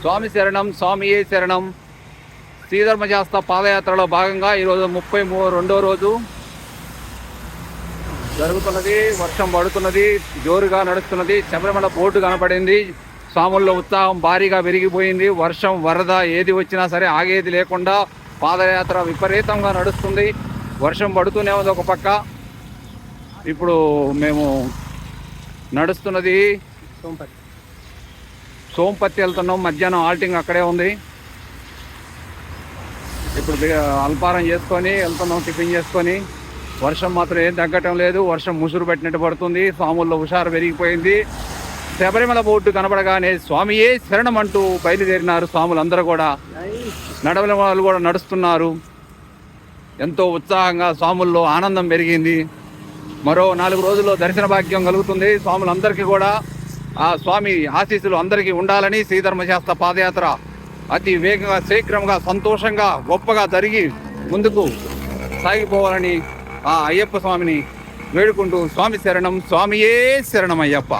స్వామి శరణం, స్వామియే శరణం. శ్రీధర్మశాస్త్ర పాదయాత్రలో భాగంగా ఈరోజు 32వ రోజు జరుగుతున్నది. వర్షం పడుతున్నది, జోరుగా నడుస్తున్నది. శబరిమల బోర్డు కనపడింది. స్వాముల్లో ఉత్సాహం భారీగా పెరిగిపోయింది. వర్షం, వరద ఏది వచ్చినా సరే ఆగేది లేకుండా పాదయాత్ర విపరీతంగా నడుస్తుంది. వర్షం పడుతూనే ఉంది ఒక పక్క. ఇప్పుడు మేము నడుస్తున్నది సోంపత్తి వెళ్తున్నాం. మధ్యాహ్నం ఆల్టింగ్ అక్కడే ఉంది. ఇప్పుడు అల్పారం చేసుకొని వెళ్తున్నాం, టిఫిన్ చేసుకొని. వర్షం మాత్రం ఏం తగ్గటం లేదు. వర్షం ముసురు పెట్టినట్టు పడుతుంది. స్వాముల్లో హుషారు పెరిగిపోయింది. శబరిమల బోర్డు కనబడగానే స్వామియే శరణం అంటూ బయలుదేరినారు స్వాములందరూ కూడా. నడవల వాళ్ళు కూడా నడుస్తున్నారు. ఎంతో ఉత్సాహంగా స్వాముల్లో ఆనందం పెరిగింది. మరో 4 రోజుల్లో దర్శన భాగ్యం కలుగుతుంది స్వాములందరికీ కూడా. ఆ స్వామి ఆశీస్సులు అందరికీ ఉండాలని శ్రీధర్మశాస్త్ర పాదయాత్ర అతి వేగంగా, శీఘ్రంగా, సంతోషంగా, గొప్పగా జరిగి ముందుకు సాగిపోవాలని ఆ అయ్యప్ప స్వామిని వేడుకుంటూ స్వామి శరణం, స్వామియే శరణం అయ్యప్ప.